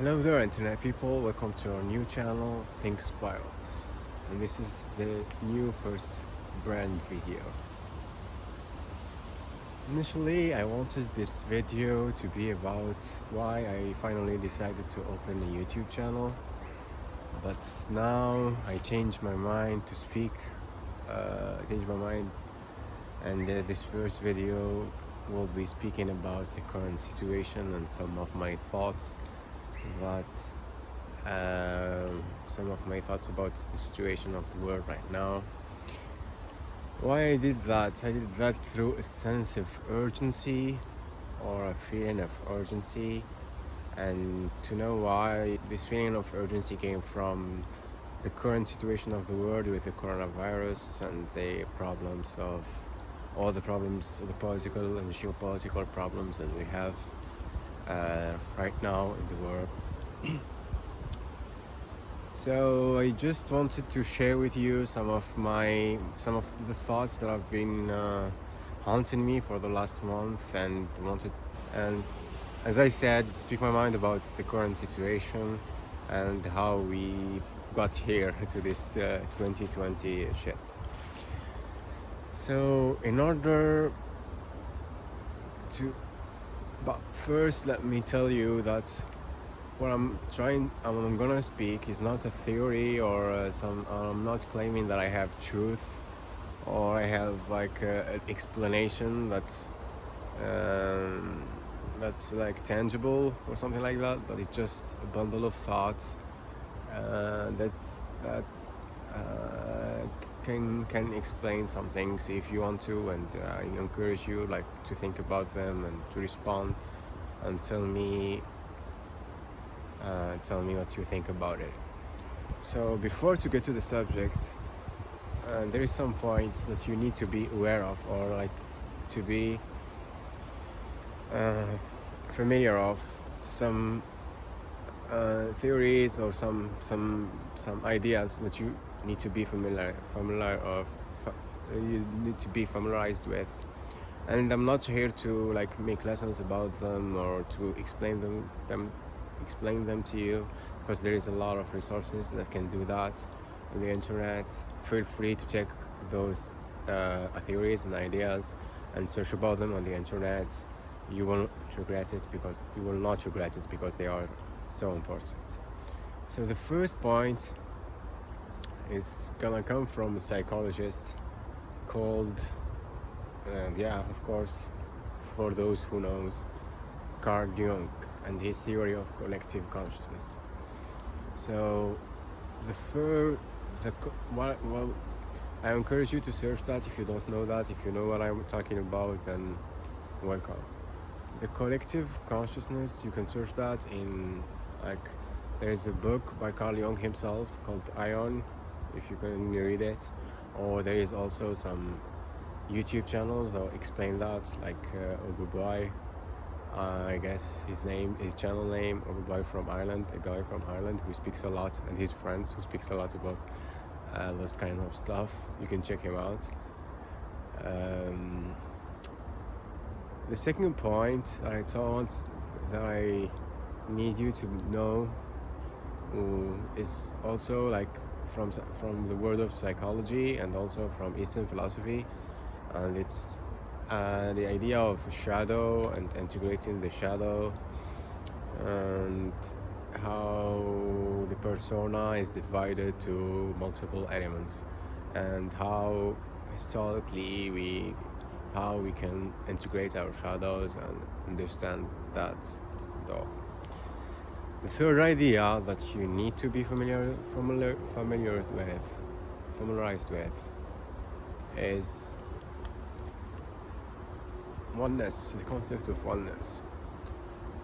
Hello there, internet people. Welcome to our new channel, Think Spirals. And this is the new first brand video. Initially, I wanted this video to be about why I finally decided to open a YouTube channel. But now I changed my mind to speak, and this first video will be speaking about the current situation and some of my thoughts about the situation of the world right now. Why I did that? I did that through a sense of urgency or a feeling of urgency, and to know why this feeling of urgency came from the current situation of the world with the coronavirus and the problems of all the problems, the political and geopolitical problems that we have right now in the world. So I just wanted to share with you some of the thoughts that have been haunting me for the last month, and as I said, speak my mind about the current situation and how we got here to this 2020 shit. So but first let me tell you that what I'm gonna speak is not a theory or I'm not claiming that I have truth or I have like an explanation that's like tangible or something like that, but it's just a bundle of thoughts can explain some things if you want to, and I encourage you like to think about them and to respond and tell me what you think about it. So before to get to the subject, there is some points that you need to be aware of, or like to be familiar of, some theories or some ideas that you need to be you need to be familiarized with. And I'm not here to like make lessons about them or to explain them to you, because there is a lot of resources that can do that on the internet. Feel free to check those theories and ideas and search about them on the internet. You will not regret it because they are so important. So the first point is gonna come from a psychologist called of course, for those who knows, Carl Jung and his theory of collective consciousness. So I encourage you to search that if you don't know that. If you know what I'm talking about, then welcome. The collective consciousness, you can search that in, like, there is a book by Carl Jung himself called Ion, if you can read it, or there is also some YouTube channels that explain that, like Ogubai, I guess his channel name, Ogubai from Ireland, a guy from Ireland who speaks a lot, and his friends who speaks a lot about those kind of stuff. You can check him out. The second point that I need you to know is also like from the world of psychology and also from Eastern philosophy, and it's the idea of shadow and integrating the shadow, and how the persona is divided to multiple elements, and how historically we can integrate our shadows and understand that. Though the third idea that you need to be familiarized with is oneness, the concept of oneness.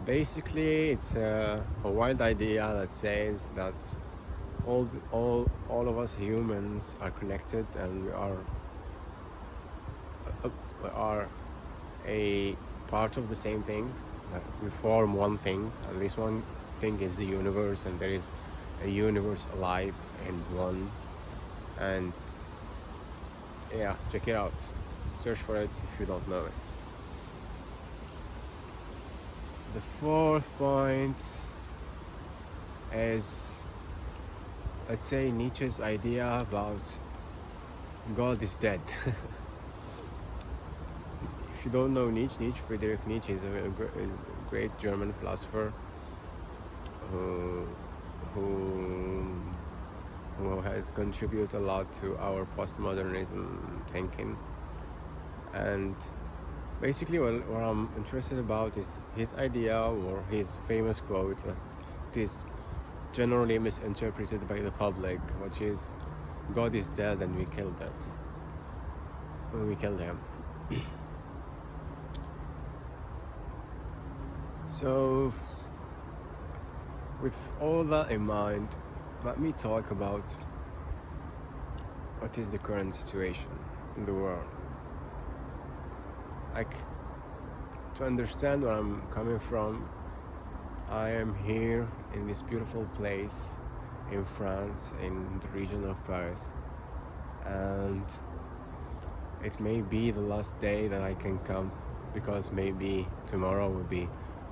Basically, it's a wild idea that says that all of us humans are connected, and we are a part of the same thing. We form one thing, and this one thing is the universe, and there is a universe alive and one. And yeah, check it out, search for it if you don't know it. The fourth point is, let's say, Nietzsche's idea about God is dead. If you don't know Nietzsche, Friedrich Nietzsche is a great German philosopher who who who has contributed a lot to our postmodernism thinking. And basically, what I'm interested about is his idea or his famous quote that is generally misinterpreted by the public, which is, "God is dead and we killed him." When we killed him. So, with all that in mind, let me talk about what is the current situation in the world. Like, to understand where I'm coming from, I am here in this beautiful place in France, in the region of Paris, and it may be the last day that I can come, because maybe tomorrow will be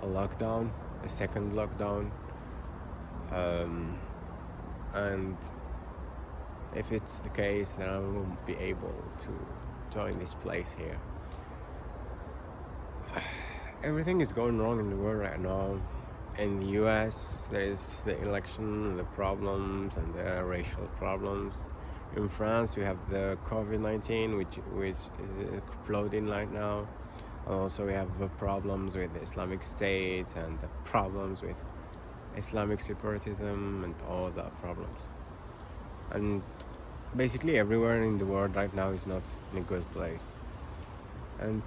a lockdown, a second lockdown, and if it's the case, then I won't be able to join this place here. Everything is going wrong in the world right now. In the US, there is the election, the problems, and the racial problems. In France, we have the COVID-19, which is exploding right now. Also, we have the problems with the Islamic State and the problems with Islamic separatism and all the problems. And basically, everywhere in the world right now is not in a good place. And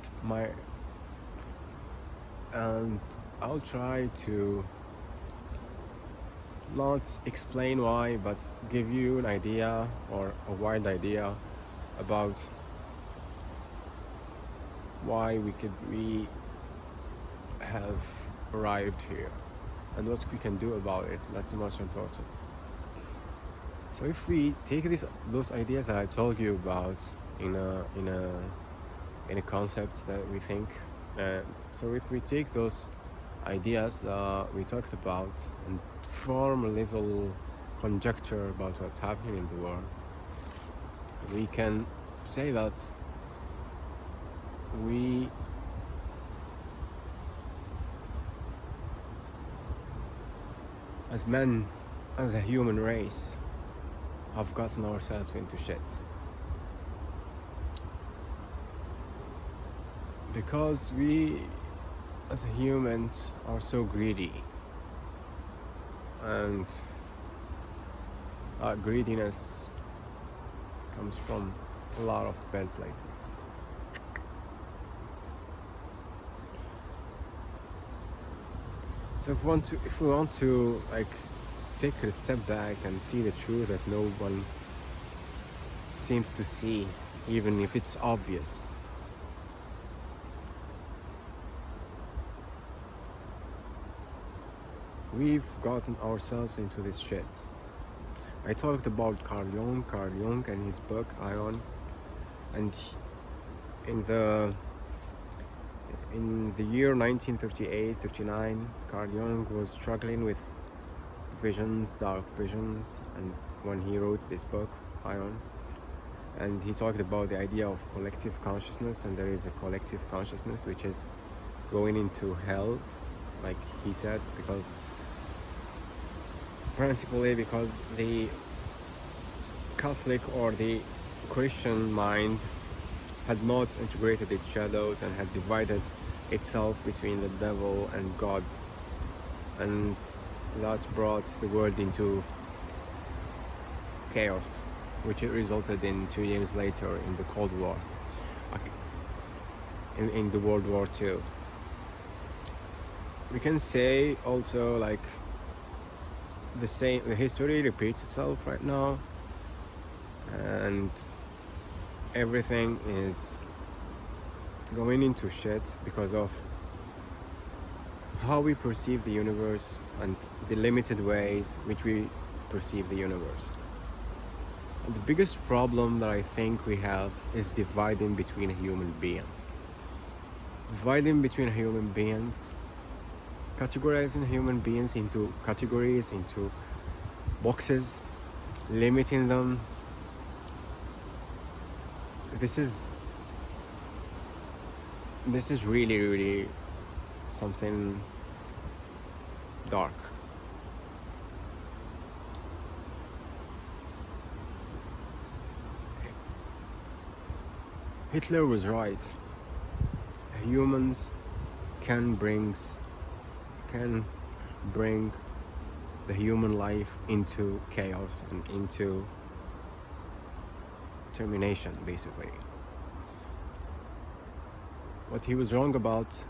I'll try to not explain why, but give you an idea or a wild idea about why we have arrived here and what we can do about it. That's most important. So if we take those ideas that I told you about in a concept that we think, so if we take those ideas that we talked about and form a little conjecture about what's happening in the world, we can say that we as men, as a human race, have gotten ourselves into shit. Because we as humans are so greedy, and our greediness comes from a lot of bad places. So if we want to like take a step back and see the truth that no one seems to see, even if it's obvious, we've gotten ourselves into this shit. I talked about Carl Jung and his book Ion, and in the year 1938-39, Carl Jung was struggling with visions, dark visions, and when he wrote this book, Ion, and he talked about the idea of collective consciousness, and there is a collective consciousness which is going into hell, like he said, because the Catholic or the Christian mind had not integrated its shadows and had divided itself between the devil and God, and that brought the world into chaos, which it resulted in 2 years later in the Cold War, in the World War II. We can say also like the history repeats itself right now, and everything is going into shit because of how we perceive the universe and the limited ways which we perceive the universe. And the biggest problem that I think we have is dividing between human beings. Dividing between human beings categorizing human beings into categories, into boxes, limiting them. This is really, really something dark. Hitler was right. Humans can bring the human life into chaos and into termination, basically. What he was wrong about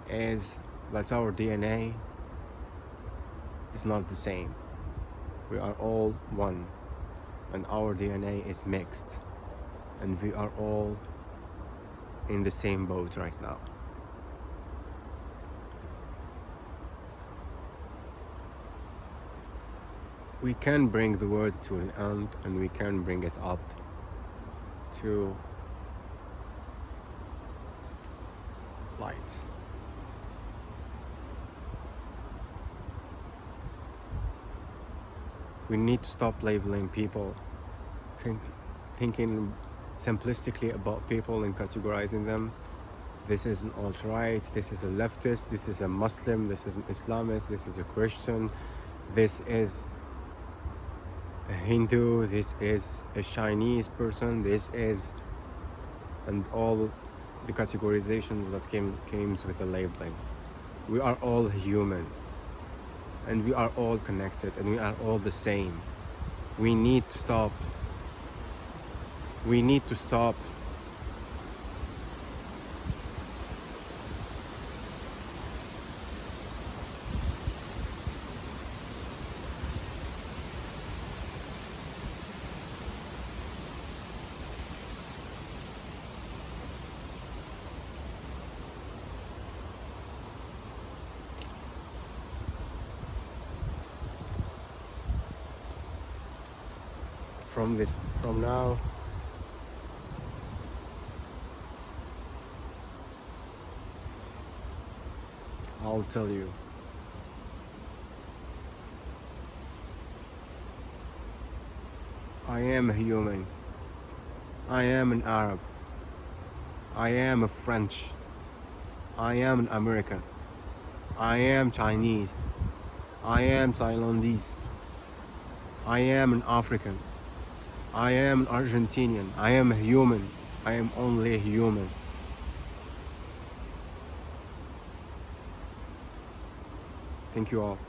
is that our DNA is not the same. We are all one, and our DNA is mixed, and we are all in the same boat right now. We can bring the world to an end, and we can bring it up to light. We need to stop labeling people, thinking simplistically about people and categorizing them. This is an alt-right, this is a leftist, this is a Muslim, this is an Islamist, this is a Christian, this is a Hindu, this is a Chinese person, this is, and all the categorizations that came with the labeling. We are all human, and we are all connected, and we are all the same. We need to stop. We need to stop from now. I'll tell you. I am a human. I am an Arab. I am a French. I am an American. I am Chinese. I am Thailandese. I am an African. I am an Argentinian. I am a human. I am only a human. Thank you all.